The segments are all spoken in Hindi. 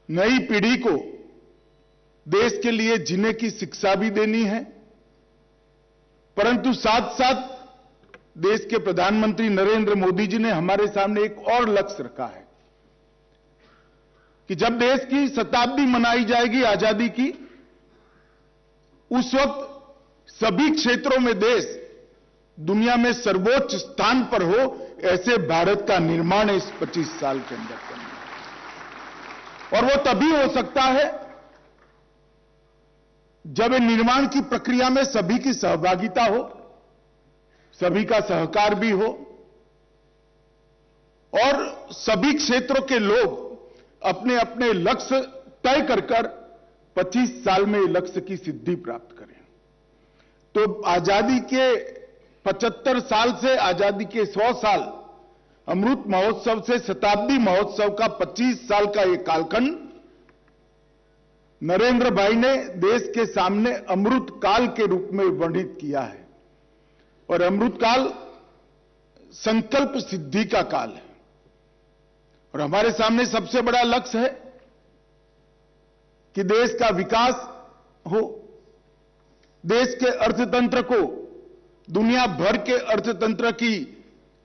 नई पीढ़ी को देश के लिए जीने की शिक्षा भी देनी है, परंतु साथ साथ देश के प्रधानमंत्री नरेंद्र मोदी जी ने हमारे सामने एक और लक्ष्य रखा है कि जब देश की शताब्दी मनाई जाएगी आजादी की, उस वक्त सभी क्षेत्रों में देश दुनिया में सर्वोच्च स्थान पर हो, ऐसे भारत का निर्माण इस 25 साल के अंदर करना है। और वो तभी हो सकता है जब निर्माण की प्रक्रिया में सभी की सहभागिता हो, सभी का सहकार भी हो और सभी क्षेत्रों के लोग अपने अपने लक्ष्य तय कर 25 साल में लक्ष्य की सिद्धि प्राप्त करें। तो आजादी के 75 साल से आजादी के 100 साल, अमृत महोत्सव से शताब्दी महोत्सव का 25 साल का यह कालखंड नरेंद्र भाई ने देश के सामने अमृत काल के रूप में वर्णित किया है। और अमृत काल संकल्प सिद्धि का काल है और हमारे सामने सबसे बड़ा लक्ष्य है कि देश का विकास हो, देश के अर्थतंत्र को दुनिया भर के अर्थतंत्र की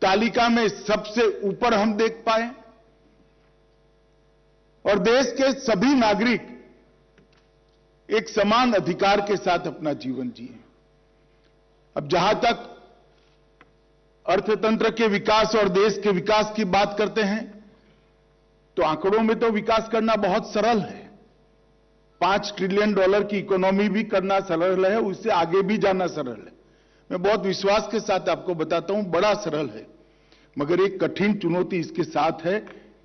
तालिका में सबसे ऊपर हम देख पाए और देश के सभी नागरिक एक समान अधिकार के साथ अपना जीवन जिए। अब जहां तक अर्थतंत्र के विकास और देश के विकास की बात करते हैं तो आंकड़ों में तो विकास करना बहुत सरल है। $5 ट्रिलियन की इकोनॉमी भी करना सरल है, उससे आगे भी जाना सरल है। मैं बहुत विश्वास के साथ आपको बताता हूं, बड़ा सरल है, मगर एक कठिन चुनौती इसके साथ है।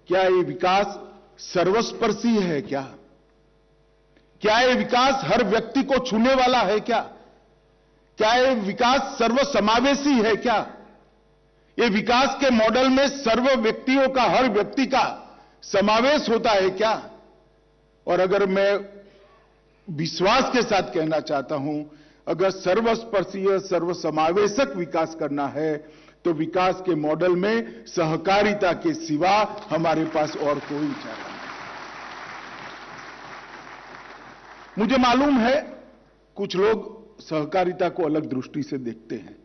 क्या ये विकास सर्वस्पर्शी है? क्या ये विकास हर व्यक्ति को छूने वाला है? क्या ये विकास सर्वसमावेशी है? ये विकास के मॉडल में सर्व व्यक्तियों का, हर व्यक्ति का समावेश होता है क्या? और अगर मैं विश्वास के साथ कहना चाहता हूं, अगर सर्वस्पर्शीय सर्वसमावेशक विकास करना है तो विकास के मॉडल में सहकारिता के सिवा हमारे पास और कोई चारा नहीं। मुझे मालूम है कुछ लोग सहकारिता को अलग दृष्टि से देखते हैं,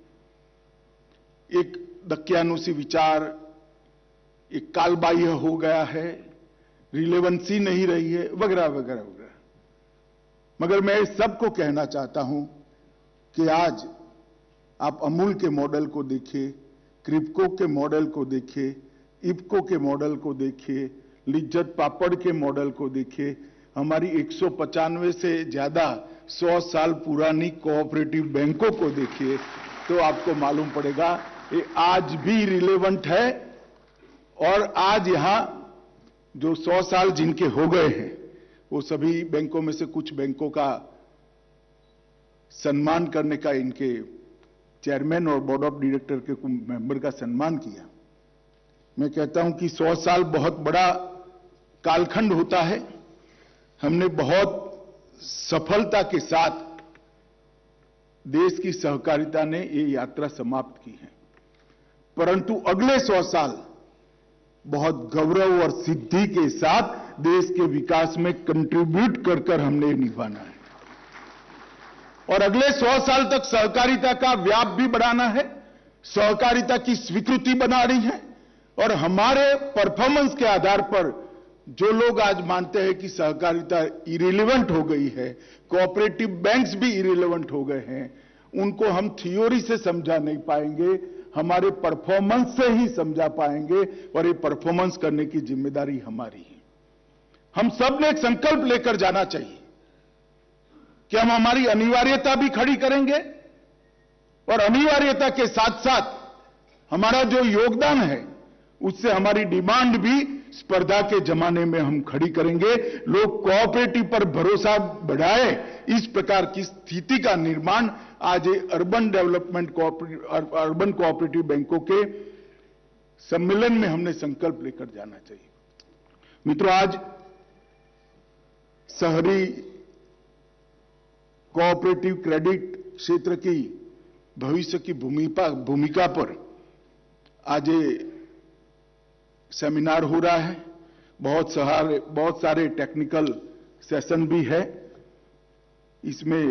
एक दकियानुसी विचार, एक कालबाह्य हो गया है, रिलेवेंसी नहीं रही है, वगैरह वगैरह वगैरह। मगर मैं सबको कहना चाहता हूं कि आज आप अमूल के मॉडल को देखिए, क्रिप्को के मॉडल को देखिए, इफ्को के मॉडल को देखिए, लिज्जत पापड़ के मॉडल को देखिए, हमारी 195 से ज्यादा 100 साल पुरानी कोऑपरेटिव बैंकों को देखिए, तो आपको मालूम पड़ेगा ये आज भी रिलेवेंट है। और आज यहां जो 100 साल जिनके हो गए हैं, वो सभी बैंकों में से कुछ बैंकों का सम्मान करने का, इनके चेयरमैन और बोर्ड ऑफ डायरेक्टर के मेंबर का सम्मान किया। मैं कहता हूं कि 100 साल बहुत बड़ा कालखंड होता है। हमने बहुत सफलता के साथ देश की सहकारिता ने ये यात्रा समाप्त की है, परंतु अगले 100 साल बहुत गौरव और सिद्धि के साथ देश के विकास में कंट्रीब्यूट कर हमने निभाना है। और अगले 100 साल तक सहकारिता का व्याप भी बढ़ाना है, सहकारिता की स्वीकृति बना रही है। और हमारे परफॉर्मेंस के आधार पर जो लोग आज मानते हैं कि सहकारिता इरिलेवेंट हो गई है, कोऑपरेटिव बैंक्स भी इरिलेवेंट हो गए हैं, उनको हम थ्योरी से समझा नहीं पाएंगे, हमारे परफॉर्मेंस से ही समझा पाएंगे। और ये परफॉर्मेंस करने की जिम्मेदारी हमारी है। हम सब ने एक संकल्प लेकर जाना चाहिए कि हम हमारी अनिवार्यता भी खड़ी करेंगे और अनिवार्यता के साथ साथ हमारा जो योगदान है उससे हमारी डिमांड भी स्पर्धा के जमाने में हम खड़ी करेंगे। लोग कोऑपरेटिव पर भरोसा बढ़ाए, इस प्रकार की स्थिति का निर्माण आज अर्बन डेवलपमेंट अर्बन कोऑपरेटिव बैंकों के सम्मेलन में हमने संकल्प लेकर जाना चाहिए। मित्रों, आज शहरी कोऑपरेटिव क्रेडिट क्षेत्र की भविष्य की भूमिका पर आज सेमिनार हो रहा है बहुत सारे टेक्निकल सेशन भी है। इसमें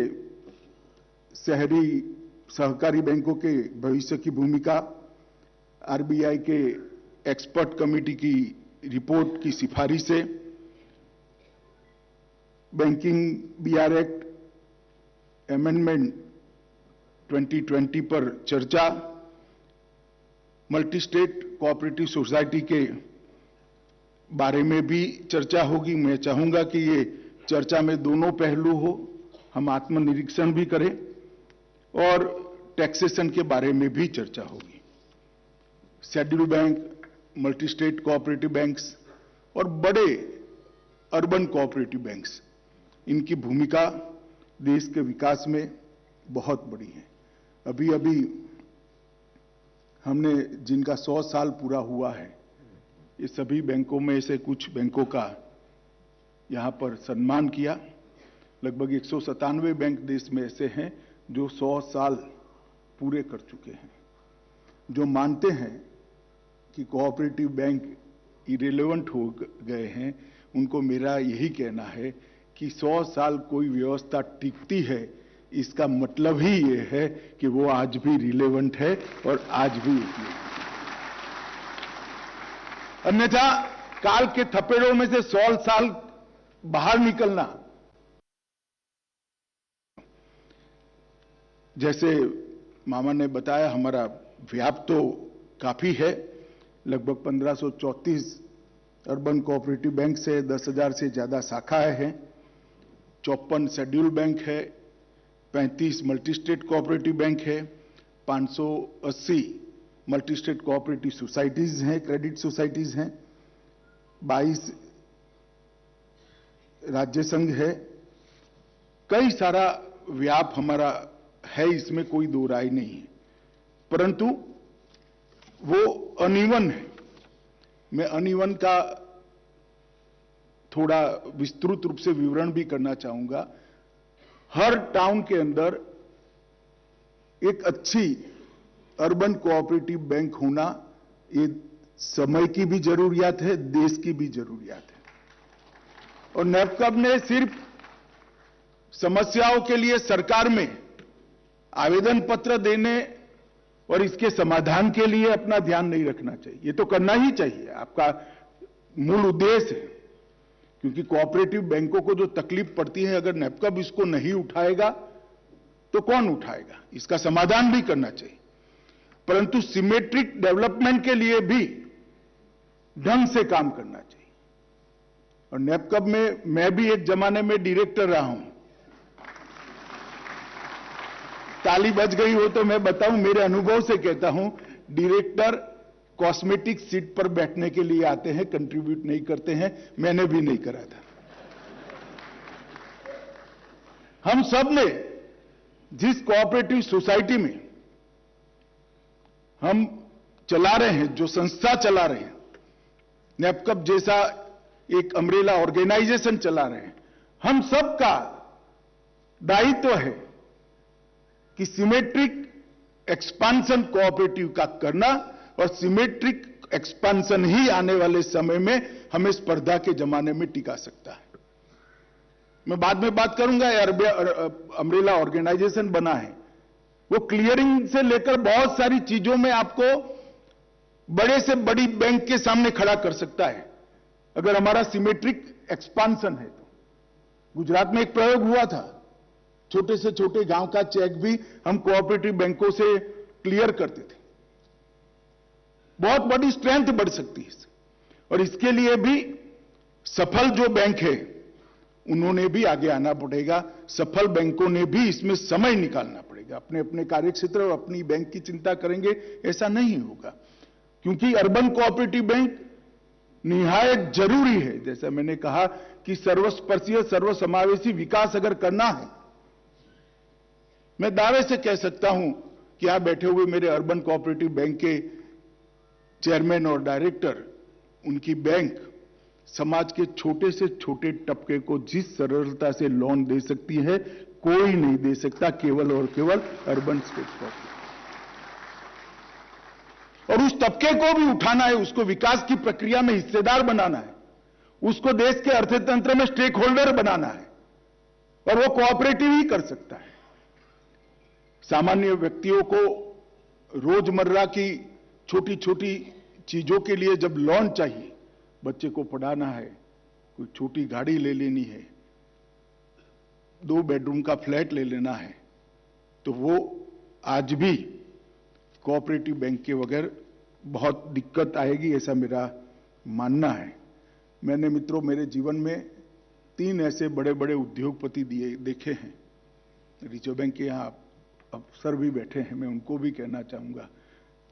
शहरी सहकारी बैंकों के भविष्य की भूमिका, आरबीआई के एक्सपर्ट कमेटी की रिपोर्ट की सिफारिशें, बैंकिंग बीआर एक्ट अमेंडमेंट 2020 पर चर्चा, मल्टी स्टेट कोऑपरेटिव सोसाइटी के बारे में भी चर्चा होगी। मैं चाहूंगा कि ये चर्चा में दोनों पहलू हो, हम आत्मनिरीक्षण भी करें और टैक्सेशन के बारे में भी चर्चा होगी। Scheduled bank, multi state cooperative banks और बड़े अर्बन कोऑपरेटिव बैंक्स, इनकी भूमिका देश के विकास में बहुत बड़ी है। अभी अभी हमने जिनका 100 साल पूरा हुआ है, ये सभी बैंकों में से कुछ बैंकों का यहां पर सम्मान किया। लगभग 197 बैंक देश में ऐसे हैं जो 100 साल पूरे कर चुके हैं। जो मानते हैं कि कोऑपरेटिव बैंक इरेलेवेंट हो गए हैं, उनको मेरा यही कहना है कि 100 साल कोई व्यवस्था टिकती है, इसका मतलब ही ये है कि वो आज भी रिलेवेंट है और आज भी उपयोगी है। अन्यथा काल के थपेड़ों में से 100 साल बाहर निकलना, जैसे मामा ने बताया, हमारा व्याप तो काफी है। लगभग 1534 अर्बन कोऑपरेटिव बैंक से 10,000 से ज्यादा शाखाएं हैं, 54 शेड्यूल बैंक है, 35 मल्टी स्टेट कोऑपरेटिव बैंक है, 580 मल्टी स्टेट कोऑपरेटिव सोसाइटीज हैं, क्रेडिट सोसाइटीज हैं, 22 राज्य संघ है। कई सारा व्याप हमारा है, इसमें कोई दो राय नहीं है, परंतु वो अनइवन है। मैं अनइवन का थोड़ा विस्तृत रूप से विवरण भी करना चाहूंगा। हर टाउन के अंदर एक अच्छी अर्बन कोऑपरेटिव बैंक होना, ये समय की भी जरूरियात है, देश की भी जरूरियात है। और नेफकब ने सिर्फ समस्याओं के लिए सरकार में आवेदन पत्र देने और इसके समाधान के लिए अपना ध्यान नहीं रखना चाहिए। ये तो करना ही चाहिए, आपका मूल उद्देश्य है, क्योंकि कोऑपरेटिव बैंकों को जो तकलीफ पड़ती है, अगर नेफकब इसको नहीं उठाएगा तो कौन उठाएगा? इसका समाधान भी करना चाहिए। परंतु सिमेट्रिक डेवलपमेंट के लिए भी ढंग से काम करना चाहिए। और नेफकब में मैं भी एक जमाने में डायरेक्टर रहा हूं। ताली बज गई हो तो मैं बताऊं, मेरे अनुभव से कहता हूं, डायरेक्टर कॉस्मेटिक सीट पर बैठने के लिए आते हैं, कंट्रीब्यूट नहीं करते हैं। मैंने भी नहीं करा था। हम सब ने जिस कोऑपरेटिव सोसाइटी में हम चला रहे हैं, जो संस्था चला रहे हैं, नेफकब जैसा एक अम्ब्रेला ऑर्गेनाइजेशन चला रहे हैं, हम सबका दायित्व है कि सिमेट्रिक एक्सपांशन कोऑपरेटिव का करना, और सिमेट्रिक एक्सपांशन ही आने वाले समय में हमें स्पर्धा के जमाने में टिका सकता है। मैं बाद में बात करूंगा, अम्ब्रेला ऑर्गेनाइजेशन बना है, वो क्लियरिंग से लेकर बहुत सारी चीजों में आपको बड़े से बड़ी बैंक के सामने खड़ा कर सकता है, अगर हमारा सिमेट्रिक एक्सपांशन है तो। गुजरात में एक प्रयोग हुआ था, छोटे से छोटे गांव का चेक भी हम कोऑपरेटिव बैंकों से क्लियर करते थे। बहुत बड़ी स्ट्रेंथ बढ़ सकती है इससे। और इसके लिए भी सफल जो बैंक है, उन्होंने भी आगे आना पड़ेगा। सफल बैंकों ने भी इसमें समय निकालना पड़ेगा। अपने अपने कार्यक्षेत्र और अपनी बैंक की चिंता करेंगे ऐसा नहीं होगा, क्योंकि अर्बन कोऑपरेटिव बैंक निहायत जरूरी है। जैसा मैंने कहा कि सर्वस्पर्शीय सर्वसमावेशी विकास अगर करना है, मैं दावे से कह सकता हूं कि यहां बैठे हुए मेरे अर्बन कोऑपरेटिव बैंक के चेयरमैन और डायरेक्टर, उनकी बैंक समाज के छोटे से छोटे तबके को जिस सरलता से लोन दे सकती है, कोई नहीं दे सकता, केवल और केवल अर्बन स्टेट कोऑपरेटिव। और उस तबके को भी उठाना है, उसको विकास की प्रक्रिया में हिस्सेदार बनाना है। उसको देश के अर्थतंत्र में स्टेक होल्डर बनाना है और वो कोऑपरेटिव ही कर सकता है। सामान्य व्यक्तियों को रोजमर्रा की छोटी छोटी चीजों के लिए जब लोन चाहिए, बच्चे को पढ़ाना है, कोई छोटी गाड़ी ले लेनी है, 2 बेडरूम का फ्लैट ले लेना है, तो वो आज भी कोऑपरेटिव बैंक के बगैर बहुत दिक्कत आएगी, ऐसा मेरा मानना है। मैंने मित्रों मेरे जीवन में 3 ऐसे बड़े बड़े उद्योगपति देखे हैं। रिजर्व बैंक के यहाँ अफसर भी बैठे हैं, मैं उनको भी कहना चाहूंगा,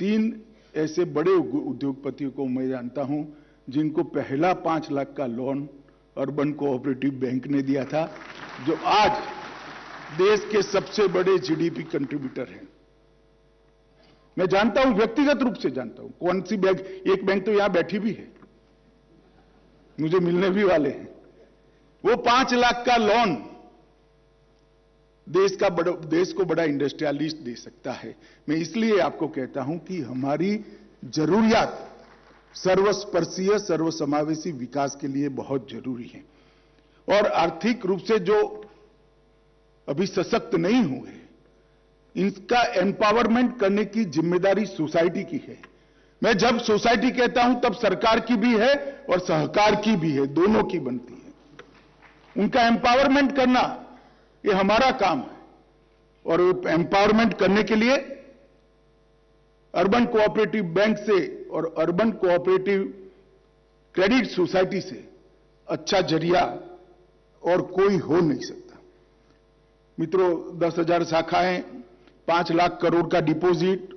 3 ऐसे बड़े उद्योगपतियों को मैं जानता हूं जिनको पहला 5 लाख का लोन अर्बन कोऑपरेटिव बैंक ने दिया था, जो आज देश के सबसे बड़े जीडीपी कंट्रीब्यूटर हैं। मैं जानता हूं, व्यक्तिगत रूप से जानता हूं कौन सी बैंक। एक बैंक तो यहां बैठी भी है, मुझे मिलने भी वाले हैं। वो 5 लाख का लोन देश को बड़ा इंडस्ट्रियलिस्ट दे सकता है। मैं इसलिए आपको कहता हूं कि हमारी जरूरियात सर्वस्पर्शीय सर्वसमावेशी विकास के लिए बहुत जरूरी है। और आर्थिक रूप से जो अभी सशक्त नहीं हुए, इनका एम्पावरमेंट करने की जिम्मेदारी सोसाइटी की है। मैं जब सोसाइटी कहता हूं तब सरकार की भी है और सहकार की भी है, दोनों की बनती है। उनका एम्पावरमेंट करना ये हमारा काम है और एम्पावरमेंट करने के लिए अर्बन कोऑपरेटिव बैंक से और अर्बन कोऑपरेटिव क्रेडिट सोसाइटी से अच्छा जरिया और कोई हो नहीं सकता। मित्रों, 10,000 शाखाएं, 5 लाख करोड़ का डिपॉजिट,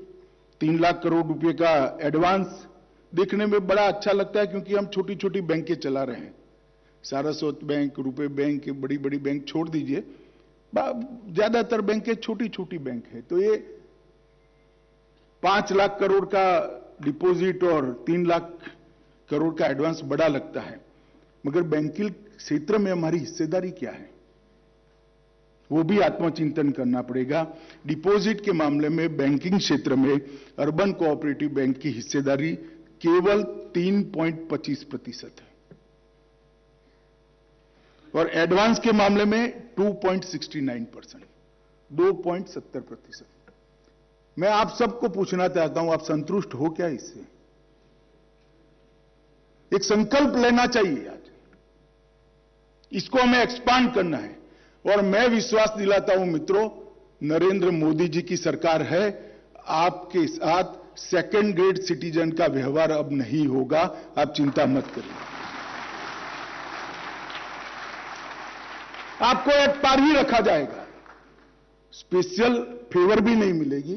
3 लाख करोड़ रुपए का एडवांस, देखने में बड़ा अच्छा लगता है क्योंकि हम छोटी छोटी बैंकें चला रहे हैं। सारस्वत बैंक, रुपे बैंक, बड़ी बड़ी बैंक छोड़ दीजिए, ज्यादातर बैंकें छोटी छोटी बैंक है। तो ये 5 लाख करोड़ का डिपॉजिट और 3 लाख करोड़ का एडवांस बड़ा लगता है, मगर बैंकिंग क्षेत्र में हमारी हिस्सेदारी क्या है, वो भी आत्मचिंतन करना पड़ेगा। डिपॉजिट के मामले में बैंकिंग क्षेत्र में अर्बन कोऑपरेटिव बैंक की हिस्सेदारी केवल 3.25% है और एडवांस के मामले में 2.69%, 2.70%। मैं आप सबको पूछना चाहता हूं, आप संतुष्ट हो क्या इससे? एक संकल्प लेना चाहिए आज, इसको हमें एक्सपांड करना है। और मैं विश्वास दिलाता हूं मित्रों, नरेंद्र मोदी जी की सरकार है, आपके साथ सेकंड ग्रेड सिटीजन का व्यवहार अब नहीं होगा, आप चिंता मत करिए। आपको एक पार ही रखा जाएगा, स्पेशल फेवर भी नहीं मिलेगी,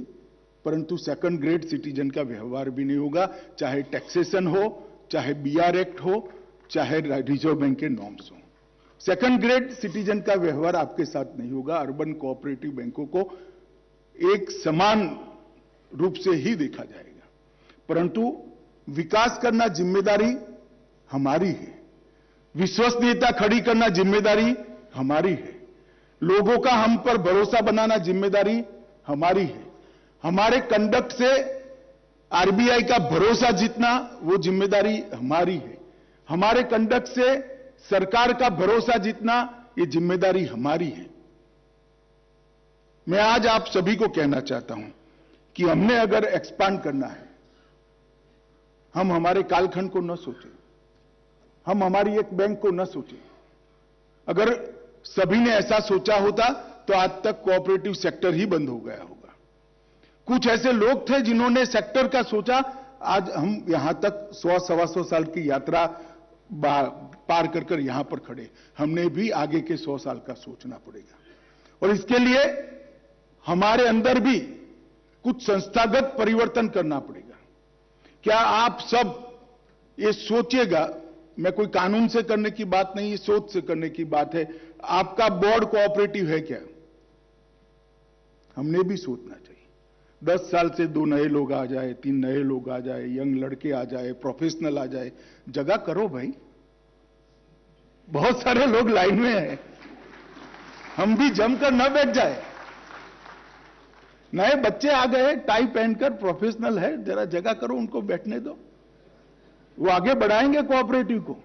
परंतु सेकंड ग्रेड सिटीजन का व्यवहार भी नहीं होगा, चाहे टैक्सेशन हो, चाहे बीआर एक्ट हो, चाहे रिजर्व बैंक के नॉर्म्स हो। सेकंड ग्रेड सिटीजन का व्यवहार आपके साथ नहीं होगा। अर्बन कोऑपरेटिव बैंकों को एक समान रूप से ही देखा जाएगा, परंतु विकास करना जिम्मेदारी हमारी है, विश्वसनीयता खड़ी करना जिम्मेदारी हमारी है, लोगों का हम पर भरोसा बनाना जिम्मेदारी हमारी है, हमारे कंडक्ट से आरबीआई का भरोसा जीतना वो जिम्मेदारी हमारी है, हमारे कंडक्ट से सरकार का भरोसा जीतना ये जिम्मेदारी हमारी है। मैं आज आप सभी को कहना चाहता हूं कि हमने अगर एक्सपांड करना है, हम हमारे कालखंड को न सोचें, हम हमारी एक बैंक को न सोचें। अगर सभी ने ऐसा सोचा होता तो आज तक कोऑपरेटिव सेक्टर ही बंद हो गया होगा। कुछ ऐसे लोग थे जिन्होंने सेक्टर का सोचा, आज हम यहां तक 100-125 साल की यात्रा पार कर यहां पर खड़े। हमने भी आगे के 100 साल का सोचना पड़ेगा और इसके लिए हमारे अंदर भी कुछ संस्थागत परिवर्तन करना पड़ेगा। क्या आप सब ये सोचिएगा, मैं कोई कानून से करने की बात नहीं, ये सोच से करने की बात है, आपका बोर्ड कोऑपरेटिव है क्या? हमने भी सोचना चाहिए। 10 साल से 2 नए लोग आ जाए, 3 नए लोग आ जाए, यंग लड़के आ जाए, प्रोफेशनल आ जाए, जगह करो भाई। बहुत सारे लोग लाइन में हैं, हम भी जमकर न बैठ जाए। नए बच्चे आ गए, टाई पहनकर, प्रोफेशनल है, जरा जगह करो, उनको बैठने दो, वो आगे बढ़ाएंगे कोऑपरेटिव को।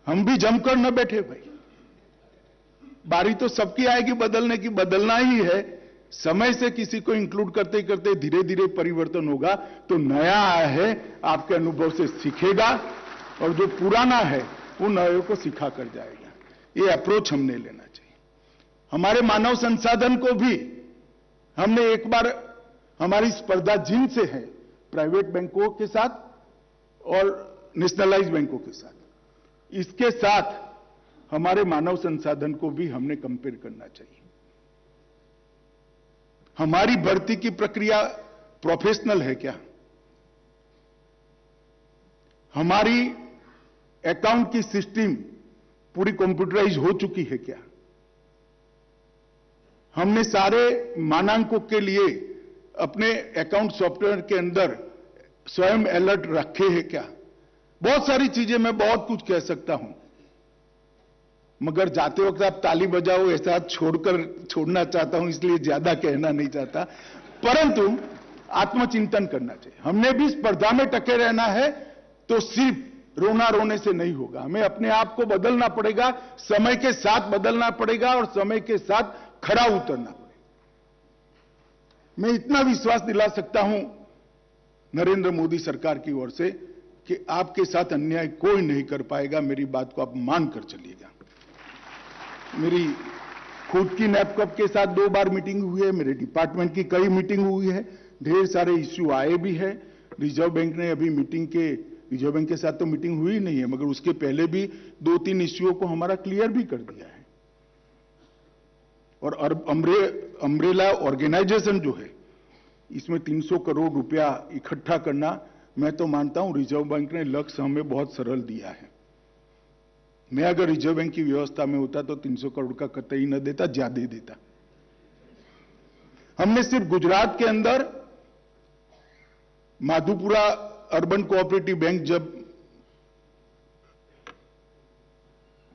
हम भी जमकर न बैठे भाई, बारी तो सबकी आएगी बदलने की, बदलना ही है। समय से किसी को इंक्लूड करते करते धीरे धीरे परिवर्तन होगा। तो नया आया है आपके अनुभव से सीखेगा, और जो पुराना है वो नए को सिखा कर जाएगा। ये अप्रोच हमने लेना चाहिए। हमारे मानव संसाधन को भी हमने एक बार, हमारी स्पर्धा जिनसे है प्राइवेट बैंकों के साथ और नेशनलाइज बैंकों के साथ, इसके साथ हमारे मानव संसाधन को भी हमने कंपेयर करना चाहिए। हमारी भर्ती की प्रक्रिया प्रोफेशनल है क्या? हमारी अकाउंट की सिस्टम पूरी कंप्यूटराइज हो चुकी है क्या? हमने सारे मानांकों के लिए अपने अकाउंट सॉफ्टवेयर के अंदर स्वयं अलर्ट रखे हैं क्या? बहुत सारी चीजें, मैं बहुत कुछ कह सकता हूं, मगर जाते वक्त आप ताली बजाओ ऐसा छोड़ना चाहता हूं, इसलिए ज्यादा कहना नहीं चाहता। परंतु आत्मचिंतन करना चाहिए। हमने भी स्पर्धा में टके रहना है तो सिर्फ रोना रोने से नहीं होगा, हमें अपने आप को बदलना पड़ेगा, समय के साथ बदलना पड़ेगा और समय के साथ खड़ा उतरना पड़ेगा। मैं इतना विश्वास दिला सकता हूं नरेंद्र मोदी सरकार की ओर से कि आपके साथ अन्याय कोई नहीं कर पाएगा। मेरी बात को आप मानकर चलिएगा। मेरी खुद की नैपकॉप के साथ 2 बार मीटिंग हुई है, मेरे डिपार्टमेंट की कई मीटिंग हुई है, ढेर सारे इश्यू आए भी है। रिजर्व बैंक ने अभी रिजर्व बैंक के साथ तो मीटिंग हुई नहीं है, मगर उसके पहले भी 2-3 इश्यूओं को हमारा क्लियर भी कर दिया है। और अम्ब्रेला ऑर्गेनाइजेशन जो है, इसमें 300 करोड़ रुपया इकट्ठा करना, मैं तो मानता हूं रिजर्व बैंक ने लक्ष्य हमें बहुत सरल दिया है। मैं अगर रिजर्व बैंक की व्यवस्था में होता तो 300 करोड़ का कतई न देता, ज्यादा देता। हमने सिर्फ गुजरात के अंदर माधुपुरा अर्बन कोऑपरेटिव बैंक जब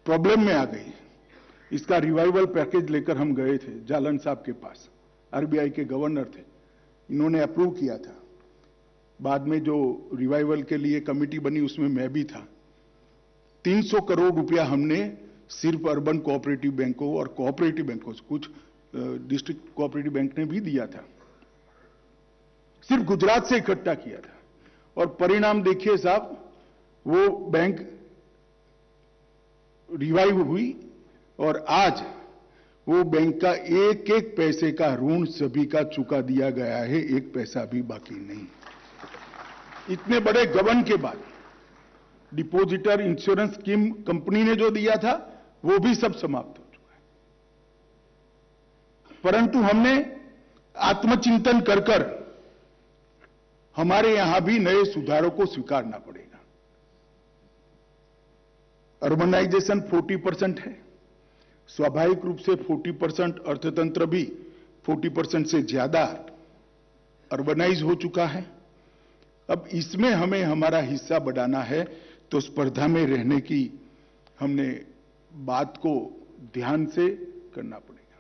प्रॉब्लम में आ गई, इसका रिवाइवल पैकेज लेकर हम गए थे जालन साहब के पास, आरबीआई के गवर्नर थे, इन्होंने अप्रूव किया था। बाद में जो रिवाइवल के लिए कमेटी बनी उसमें मैं भी था। 300 करोड़ रुपया हमने सिर्फ अर्बन कोऑपरेटिव बैंकों और कोऑपरेटिव बैंकों से, कुछ डिस्ट्रिक्ट कोऑपरेटिव बैंक ने भी दिया था, सिर्फ गुजरात से इकट्ठा किया था। और परिणाम देखिए साहब, वो बैंक रिवाइव हुई और आज वो बैंक का एक एक पैसे का ऋण सभी का चुका दिया गया है, एक पैसा भी बाकी नहीं। इतने बड़े गबन के बाद डिपॉजिटर इंश्योरेंस स्कीम कंपनी ने जो दिया था वो भी सब समाप्त हो चुका है। परंतु हमने आत्मचिंतन कर कर हमारे यहां भी नए सुधारों को स्वीकारना पड़ेगा। अर्बनाइजेशन 40% है, स्वाभाविक रूप से 40%, अर्थतंत्र भी 40% से ज्यादा अर्बनाइज हो चुका है। अब इसमें हमें हमारा हिस्सा बढ़ाना है तो स्पर्धा में रहने की हमने बात को ध्यान से करना पड़ेगा।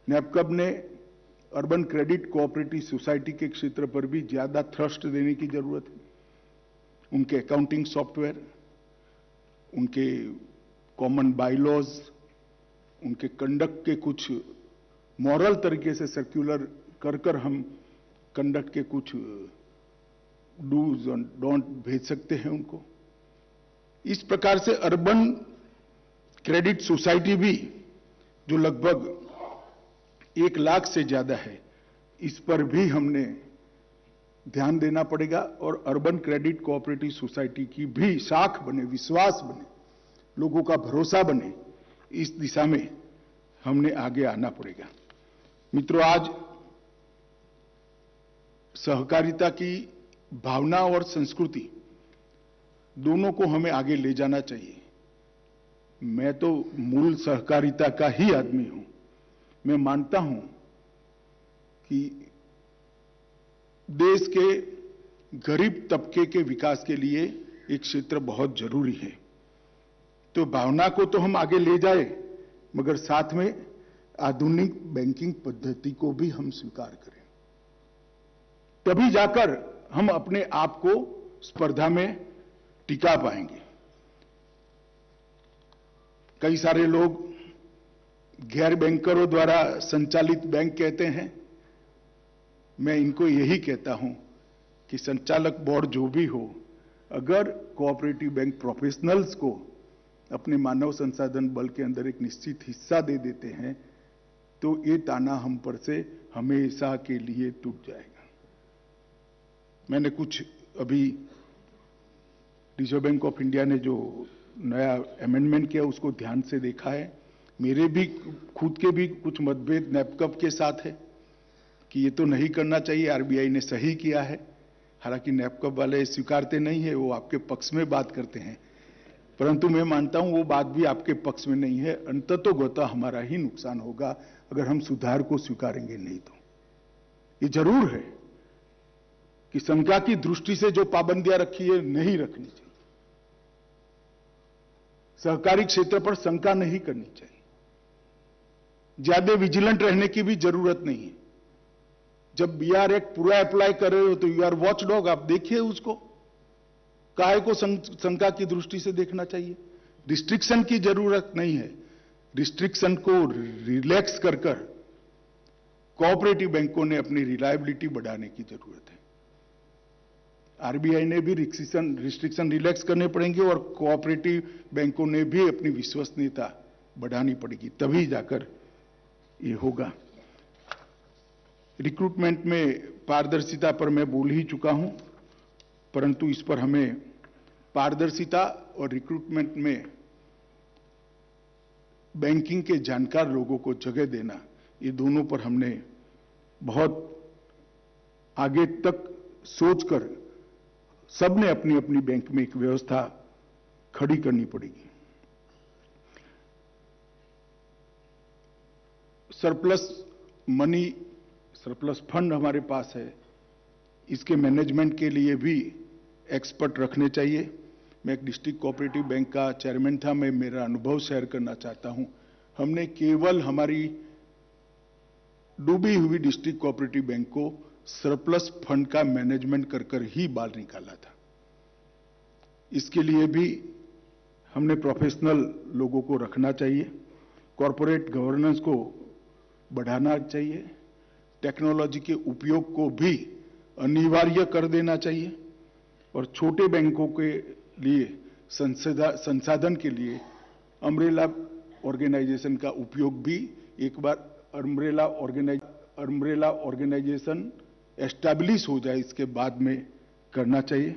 नैपकब ने अर्बन क्रेडिट कोऑपरेटिव सोसाइटी के क्षेत्र पर भी ज्यादा थ्रस्ट देने की जरूरत है। उनके अकाउंटिंग सॉफ्टवेयर, उनके कॉमन बायलॉज, उनके कंडक्ट के कुछ मॉरल तरीके से सर्कुलर कर हम कंडक्ट के कुछ डूज और डोंट भेज सकते हैं उनको। इस प्रकार से अर्बन क्रेडिट सोसाइटी भी जो लगभग 1 लाख से ज्यादा है, इस पर भी हमने ध्यान देना पड़ेगा और अर्बन क्रेडिट कोऑपरेटिव सोसाइटी की भी शाख बने, विश्वास बने, लोगों का भरोसा बने, इस दिशा में हमने आगे आना पड़ेगा। मित्रों, आज सहकारिता की भावना और संस्कृति दोनों को हमें आगे ले जाना चाहिए। मैं तो मूल सहकारिता का ही आदमी हूं। मैं मानता हूं कि देश के गरीब तबके के विकास के लिए एक क्षेत्र बहुत जरूरी है। तो भावना को तो हम आगे ले जाए, मगर साथ में आधुनिक बैंकिंग पद्धति को भी हम स्वीकार करें, तभी जाकर हम अपने आप को स्पर्धा में टिका पाएंगे। कई सारे लोग गैर बैंकरों द्वारा संचालित बैंक कहते हैं। मैं इनको यही कहता हूं कि संचालक बोर्ड जो भी हो, अगर कोऑपरेटिव बैंक प्रोफेशनल्स को अपने मानव संसाधन बल के अंदर एक निश्चित हिस्सा दे देते हैं तो ये ताना हम पर से हमेशा के लिए टूट जाएगा। मैंने कुछ अभी रिजर्व बैंक ऑफ इंडिया ने जो नया अमेंडमेंट किया उसको ध्यान से देखा है। मेरे भी खुद के भी कुछ मतभेद नैपकप के साथ है कि ये तो नहीं करना चाहिए, आरबीआई ने सही किया है। हालांकि नैपकप वाले स्वीकारते नहीं है, वो आपके पक्ष में बात करते हैं, परंतु मैं मानता हूं वो बात भी आपके पक्ष में नहीं है। अंततोगतः हमारा ही नुकसान होगा अगर हम सुधार को स्वीकारेंगे नहीं तो। ये जरूर है कि शंका की दृष्टि से जो पाबंदियां रखी है नहीं रखनी चाहिए। सहकारी क्षेत्र पर शंका नहीं करनी चाहिए। ज्यादा विजिलेंट रहने की भी जरूरत नहीं है। जब बीआर एक्ट पूरा अप्लाई कर रहे हो तो यू आर वॉच डॉग, आप देखिए उसको। काहे को शंका की दृष्टि से देखना चाहिए। रिस्ट्रिक्शन की जरूरत नहीं है। रिस्ट्रिक्शन को रिलैक्स कर कोऑपरेटिव बैंकों ने अपनी रिलायबिलिटी बढ़ाने की जरूरत है। आरबीआई ने भी रिस्ट्रिक्शन रिलैक्स करने पड़ेंगे और कोऑपरेटिव बैंकों ने भी अपनी विश्वसनीयता बढ़ानी पड़ेगी, तभी जाकर ये होगा। रिक्रूटमेंट में पारदर्शिता पर मैं बोल ही चुका हूं, परंतु इस पर हमें पारदर्शिता और रिक्रूटमेंट में बैंकिंग के जानकार लोगों को जगह देना, ये दोनों पर हमने बहुत आगे तक सोचकर सबने अपनी अपनी बैंक में एक व्यवस्था खड़ी करनी पड़ेगी। सरप्लस मनी, सरप्लस फंड हमारे पास है, इसके मैनेजमेंट के लिए भी एक्सपर्ट रखने चाहिए। मैं एक डिस्ट्रिक्ट कोऑपरेटिव बैंक का चेयरमैन था, मैं मेरा अनुभव शेयर करना चाहता हूं। हमने केवल हमारी डूबी हुई डिस्ट्रिक्ट कोऑपरेटिव बैंक को सरप्लस फंड का मैनेजमेंट कर ही बाल निकाला था। इसके लिए भी हमने प्रोफेशनल लोगों को रखना चाहिए। कॉरपोरेट गवर्नेंस को बढ़ाना चाहिए। टेक्नोलॉजी के उपयोग को भी अनिवार्य कर देना चाहिए और छोटे बैंकों के लिए संसाधन के लिए अम्ब्रेला ऑर्गेनाइजेशन का उपयोग भी एक बार अम्ब्रेला ऑर्गेनाइजेशन एस्टैब्लिश हो जाए इसके बाद में करना चाहिए।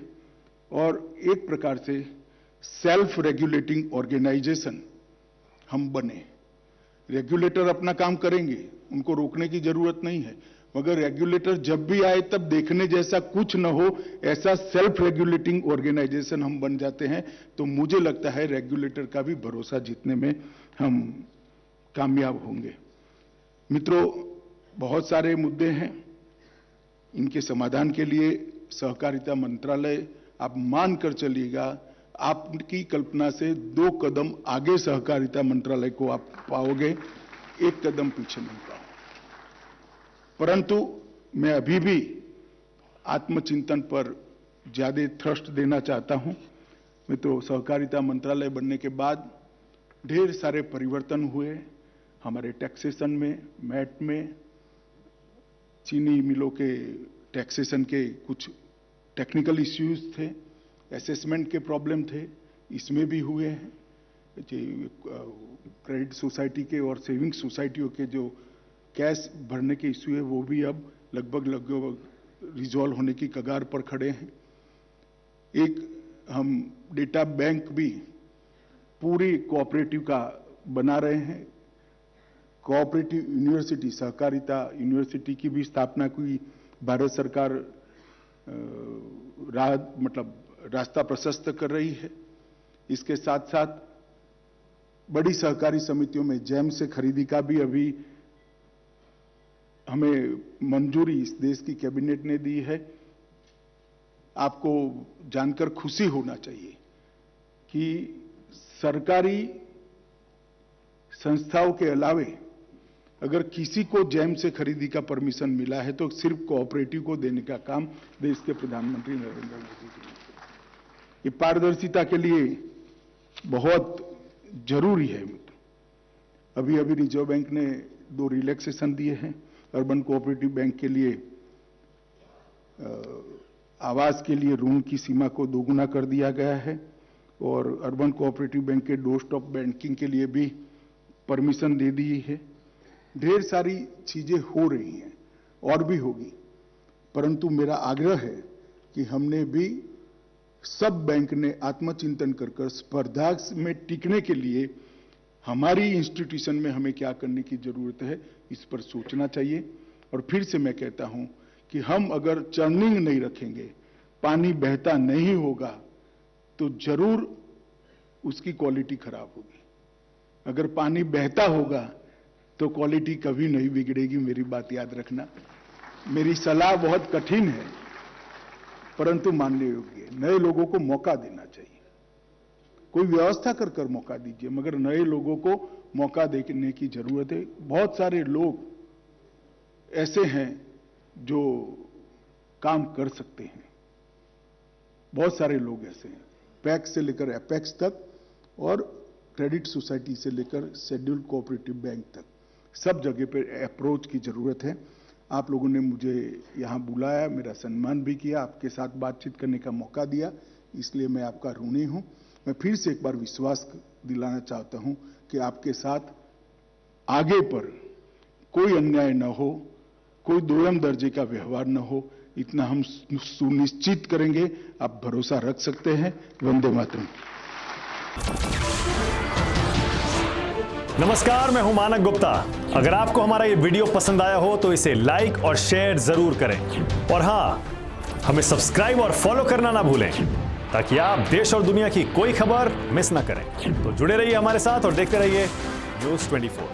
और एक प्रकार से सेल्फ रेगुलेटिंग ऑर्गेनाइजेशन हम बने। रेगुलेटर अपना काम करेंगे, उनको रोकने की जरूरत नहीं है, मगर रेगुलेटर जब भी आए तब देखने जैसा कुछ न हो, ऐसा सेल्फ रेगुलेटिंग ऑर्गेनाइजेशन हम बन जाते हैं तो मुझे लगता है रेगुलेटर का भी भरोसा जीतने में हम कामयाब होंगे। मित्रों, बहुत सारे मुद्दे हैं, इनके समाधान के लिए सहकारिता मंत्रालय, आप मान कर चलिएगा, आपकी कल्पना से 2 कदम आगे सहकारिता मंत्रालय को आप पाओगे, 1 कदम पीछे नहीं पाओगे। परंतु मैं अभी भी आत्मचिंतन पर ज्यादा थ्रस्ट देना चाहता हूं। मित्रों, सहकारिता मंत्रालय बनने के बाद ढेर सारे परिवर्तन हुए हमारे टैक्सेशन में, मैट में। चीनी मिलों के टैक्सेशन के कुछ टेक्निकल इश्यूज थे, असेसमेंट के प्रॉब्लम थे, इसमें भी हुए हैं। क्रेडिट सोसाइटी के और सेविंग सोसाइटियों के जो कैश भरने के इश्यू है वो भी अब लगभग रिजॉल्व होने की कगार पर खड़े हैं। एक हम डेटा बैंक भी पूरी कोऑपरेटिव का बना रहे हैं। कोऑपरेटिव यूनिवर्सिटी, सहकारिता यूनिवर्सिटी की भी स्थापना की भारत सरकार रास्ता प्रशस्त कर रही है। इसके साथ साथ बड़ी सहकारी समितियों में जैम से खरीदी का भी अभी हमें मंजूरी इस देश की कैबिनेट ने दी है। आपको जानकर खुशी होना चाहिए कि सरकारी संस्थाओं के अलावे अगर किसी को जैम से खरीदी का परमिशन मिला है तो सिर्फ कोऑपरेटिव को देने का काम देश के प्रधानमंत्री नरेंद्र मोदी जी ने किया। ये पारदर्शिता के लिए बहुत जरूरी है। अभी अभी रिजर्व बैंक ने 2 रिलैक्सेशन दिए हैं। अर्बन कोऑपरेटिव बैंक के लिए आवास के लिए ऋण की सीमा को दोगुना कर दिया गया है और अर्बन कोऑपरेटिव बैंक के डोर स्टॉप बैंकिंग के लिए भी परमिशन दे दी है। ढेर सारी चीजें हो रही हैं और भी होगी, परंतु मेरा आग्रह है कि हमने भी सब बैंक ने आत्मचिंतन कर स्पर्धा में टिकने के लिए हमारी इंस्टीट्यूशन में हमें क्या करने की जरूरत है, इस पर सोचना चाहिए। और फिर से मैं कहता हूं कि हम अगर चर्निंग नहीं रखेंगे, पानी बहता नहीं होगा, तो जरूर उसकी क्वालिटी खराब होगी। अगर पानी बहता होगा तो क्वालिटी कभी नहीं बिगड़ेगी। मेरी बात याद रखना। मेरी सलाह बहुत कठिन है परंतु मानने योग्य है। नए लोगों को मौका देना चाहिए। कोई व्यवस्था कर मौका दीजिए, मगर नए लोगों को मौका देने की जरूरत है। बहुत सारे लोग ऐसे हैं जो काम कर सकते हैं, बहुत सारे लोग ऐसे हैं, पैक्स से लेकर एपेक्स तक और क्रेडिट सोसाइटी से लेकर शेड्यूल्ड कोऑपरेटिव बैंक तक, सब जगह पर अप्रोच की जरूरत है। आप लोगों ने मुझे यहां बुलाया, मेरा सम्मान भी किया, आपके साथ बातचीत करने का मौका दिया, इसलिए मैं आपका ऋणी हूं। मैं फिर से एक बार विश्वास दिलाना चाहता हूं कि आपके साथ आगे पर कोई अन्याय न हो, कोई दोयम दर्जे का व्यवहार न हो, इतना हम सुनिश्चित करेंगे। आप भरोसा रख सकते हैं। वंदे मातरम। नमस्कार, मैं हूं मानक गुप्ता। अगर आपको हमारा ये वीडियो पसंद आया हो तो इसे लाइक और शेयर जरूर करें और हां, हमें सब्सक्राइब और फॉलो करना ना भूलें ताकि आप देश और दुनिया की कोई खबर मिस ना करें। तो जुड़े रहिए हमारे साथ और देखते रहिए न्यूज़ 24।